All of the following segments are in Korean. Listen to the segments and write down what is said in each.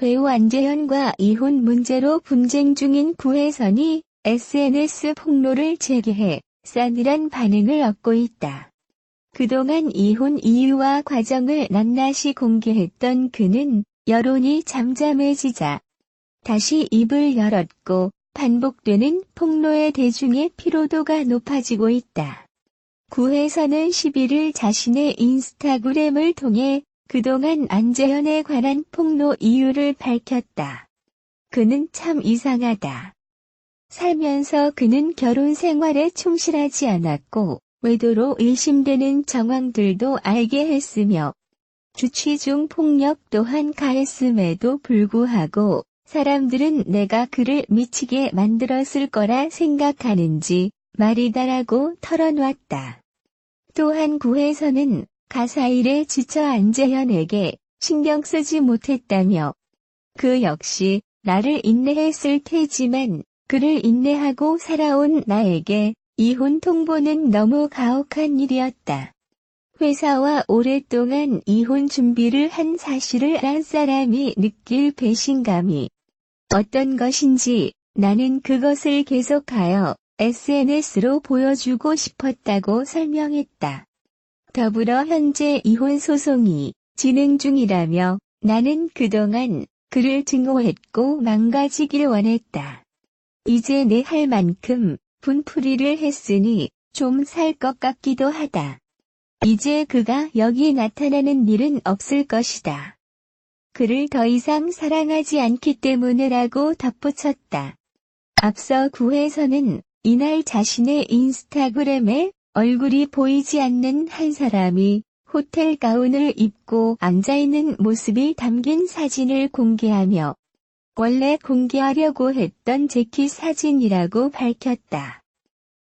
배우 안재현과 이혼 문제로 분쟁 중인 구혜선이 SNS 폭로를 재개해 싸늘한 반응을 얻고 있다. 그동안 이혼 이유와 과정을 낱낱이 공개했던 그는 여론이 잠잠해지자 다시 입을 열었고 반복되는 폭로에 대중의 피로도가 높아지고 있다. 구혜선은 11일 자신의 인스타그램을 통해 그동안 안재현에 관한 폭로 이유를 밝혔다. 그는 참 이상하다. 살면서 그는 결혼 생활에 충실하지 않았고 외도로 의심되는 정황들도 알게 했으며 주취중 폭력 또한 가했음에도 불구하고 사람들은 내가 그를 미치게 만들었을 거라 생각하는지 말이다라고 털어놨다. 또한 구혜선은 가사일에 지쳐 안재현에게 신경 쓰지 못했다며 그 역시 나를 인내했을 테지만 그를 인내하고 살아온 나에게 이혼 통보는 너무 가혹한 일이었다. 회사와 오랫동안 이혼 준비를 한 사실을 알 사람이 느낄 배신감이 어떤 것인지 나는 그것을 계속하여 SNS로 보여주고 싶었다고 설명했다. 더불어 현재 이혼 소송이 진행 중이라며 나는 그동안 그를 증오했고 망가지길 원했다. 이제 내 할 만큼 분풀이를 했으니 좀 살 것 같기도 하다. 이제 그가 여기 나타나는 일은 없을 것이다. 그를 더 이상 사랑하지 않기 때문이라고 덧붙였다. 앞서 구혜선은 이날 자신의 인스타그램에 얼굴이 보이지 않는 한 사람이 호텔 가운을 입고 앉아있는 모습이 담긴 사진을 공개하며 원래 공개하려고 했던 재킷 사진이라고 밝혔다.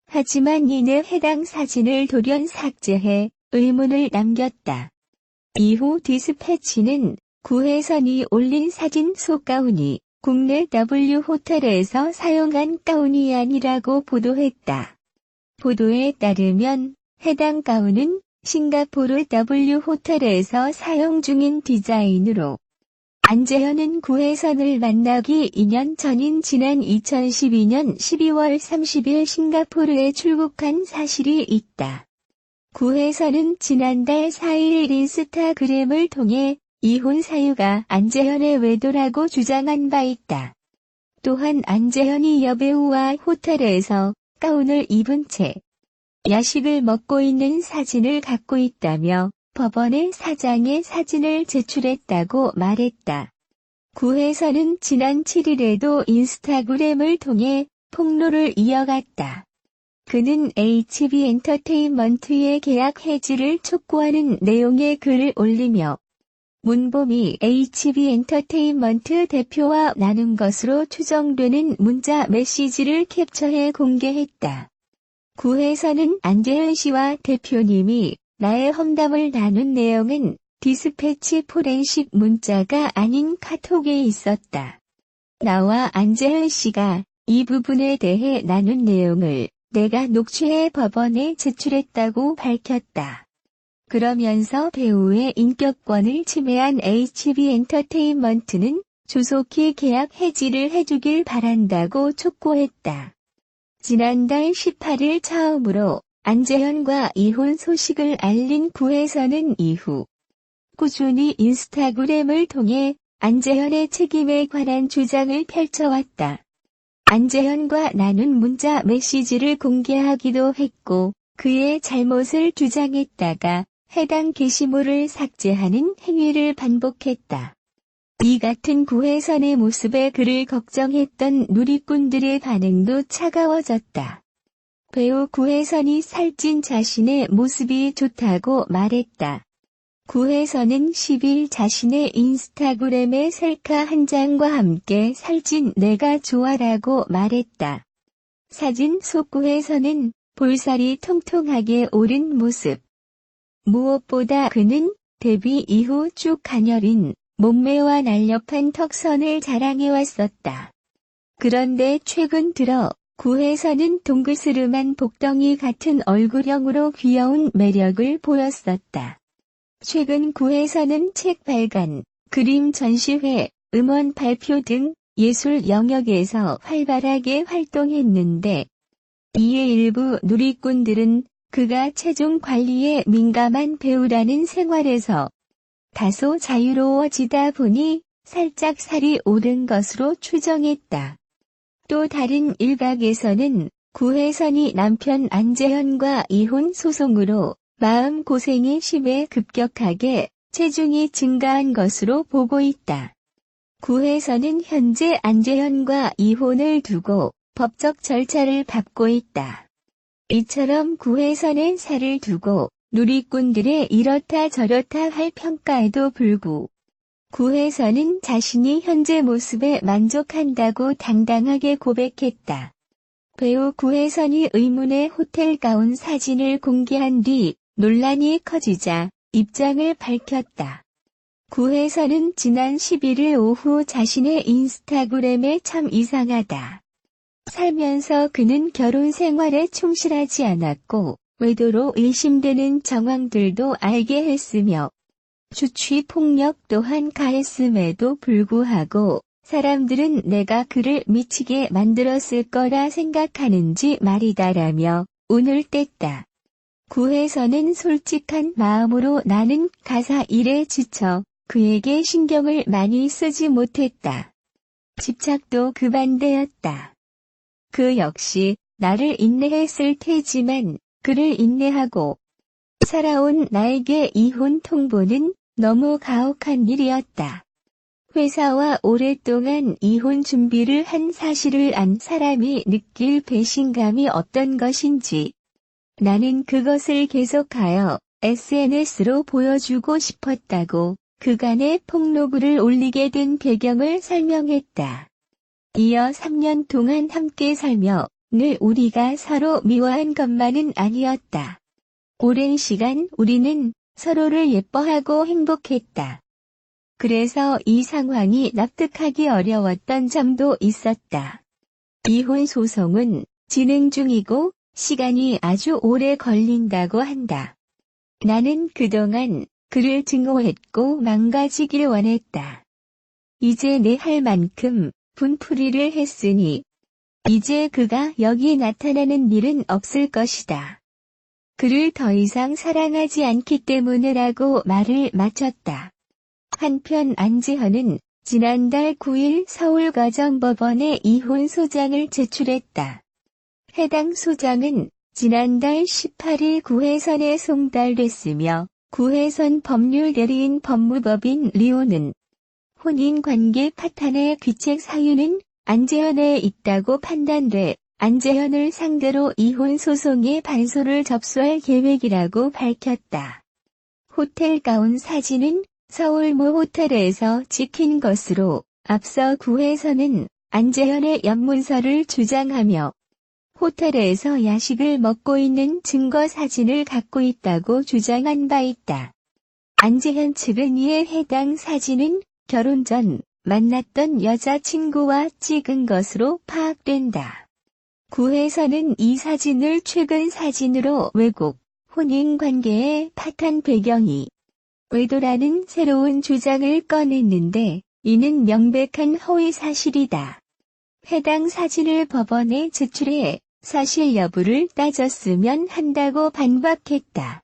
하지만 이내 해당 사진을 돌연 삭제해 의문을 남겼다. 이후 디스패치는 구혜선이 올린 사진 속 가운이 국내 W 호텔에서 사용한 가운이 아니라고 보도했다. 보도에 따르면 해당 가운은 싱가포르 W 호텔에서 사용 중인 디자인으로 안재현은 구혜선을 만나기 2년 전인 지난 2012년 12월 30일 싱가포르에 출국한 사실이 있다. 구혜선은 지난달 4일 인스타그램을 통해 이혼 사유가 안재현의 외도라고 주장한 바 있다. 또한 안재현이 여배우와 호텔에서 가운을 입은 채 야식을 먹고 있는 사진을 갖고 있다며 법원에 사장의 사진을 제출했다고 말했다. 구혜선은 지난 7일에도 인스타그램을 통해 폭로를 이어갔다. 그는 HB엔터테인먼트의 계약 해지를 촉구하는 내용의 글을 올리며 문봄이 HB엔터테인먼트 대표와 나눈 것으로 추정되는 문자 메시지를 캡처해 공개했다. 구혜선은 안재현 씨와 대표님이 나의 험담을 나눈 내용은 디스패치 포렌식 문자가 아닌 카톡에 있었다. 나와 안재현 씨가 이 부분에 대해 나눈 내용을 내가 녹취해 법원에 제출했다고 밝혔다. 그러면서 배우의 인격권을 침해한 HB엔터테인먼트는 조속히 계약 해지를 해주길 바란다고 촉구했다. 지난달 18일 처음으로 안재현과 이혼 소식을 알린 구혜선은 이후 꾸준히 인스타그램을 통해 안재현의 책임에 관한 주장을 펼쳐왔다. 안재현과 나눈 문자 메시지를 공개하기도 했고 그의 잘못을 주장했다가 해당 게시물을 삭제하는 행위를 반복했다. 이 같은 구혜선의 모습에 그를 걱정했던 누리꾼들의 반응도 차가워졌다. 배우 구혜선이 살찐 자신의 모습이 좋다고 말했다. 구혜선은 10일 자신의 인스타그램에 셀카 한 장과 함께 살찐 내가 좋아라고 말했다. 사진 속 구혜선은 볼살이 통통하게 오른 모습. 무엇보다 그는 데뷔 이후 쭉 가녀린 몸매와 날렵한 턱선을 자랑해왔었다. 그런데 최근 들어 구혜선은 동그스름한 복덩이 같은 얼굴형으로 귀여운 매력을 보였었다. 최근 구혜선은 책 발간, 그림 전시회, 음원 발표 등 예술 영역에서 활발하게 활동했는데, 이에 일부 누리꾼들은 그가 체중 관리에 민감한 배우라는 생활에서 다소 자유로워지다 보니 살짝 살이 오른 것으로 추정했다. 또 다른 일각에서는 구혜선이 남편 안재현과 이혼 소송으로 마음고생이 심해 급격하게 체중이 증가한 것으로 보고 있다. 구혜선은 현재 안재현과 이혼을 두고 법적 절차를 밟고 있다. 이처럼 구혜선의 살을 두고 누리꾼들의 이렇다 저렇다 할 평가에도 불구 구혜선은 자신이 현재 모습에 만족한다고 당당하게 고백했다. 배우 구혜선이 의문의 호텔 가운 사진을 공개한 뒤 논란이 커지자 입장을 밝혔다. 구혜선은 지난 11일 오후 자신의 인스타그램에 참 이상하다. 살면서 그는 결혼 생활에 충실하지 않았고 외도로 의심되는 정황들도 알게 했으며 주취 폭력 또한 가했음에도 불구하고 사람들은 내가 그를 미치게 만들었을 거라 생각하는지 말이다라며 운을 뗐다. 구혜선은 솔직한 마음으로 나는 가사 일에 지쳐 그에게 신경을 많이 쓰지 못했다. 집착도 그 반대였다. 그 역시 나를 인내했을 테지만 그를 인내하고 살아온 나에게 이혼 통보는 너무 가혹한 일이었다. 회사와 오랫동안 이혼 준비를 한 사실을 안 사람이 느낄 배신감이 어떤 것인지 나는 그것을 계속하여 SNS로 보여주고 싶었다고 그간의 폭로글을 올리게 된 배경을 설명했다. 이어 3년 동안 함께 살며 늘 우리가 서로 미워한 것만은 아니었다. 오랜 시간 우리는 서로를 예뻐하고 행복했다. 그래서 이 상황이 납득하기 어려웠던 점도 있었다. 이혼 소송은 진행 중이고 시간이 아주 오래 걸린다고 한다. 나는 그동안 그를 증오했고 망가지길 원했다. 이제 내 할 만큼 분풀이를 했으니 이제 그가 여기 나타나는 일은 없을 것이다. 그를 더 이상 사랑하지 않기 때문이라고 말을 마쳤다. 한편 안재현은 지난달 9일 서울가정법원에 이혼 소장을 제출했다. 해당 소장은 지난달 18일 구혜선에 송달됐으며 구혜선 법률대리인 법무법인 리오는 혼인관계 파탄의 귀책 사유는 안재현에 있다고 판단돼 안재현을 상대로 이혼 소송에 반소를 접수할 계획이라고 밝혔다. 호텔 가운 사진은 서울 모 호텔에서 찍힌 것으로 앞서 구혜선은 안재현의 연문서를 주장하며 호텔에서 야식을 먹고 있는 증거 사진을 갖고 있다고 주장한 바 있다. 안재현 측은 이에 해당 사진은 결혼 전 만났던 여자친구와 찍은 것으로 파악된다. 구혜선은 이 사진을 최근 사진으로 왜곡, 혼인관계의 파탄 배경이 외도라는 새로운 주장을 꺼냈는데 이는 명백한 허위 사실이다. 해당 사진을 법원에 제출해 사실 여부를 따졌으면 한다고 반박했다.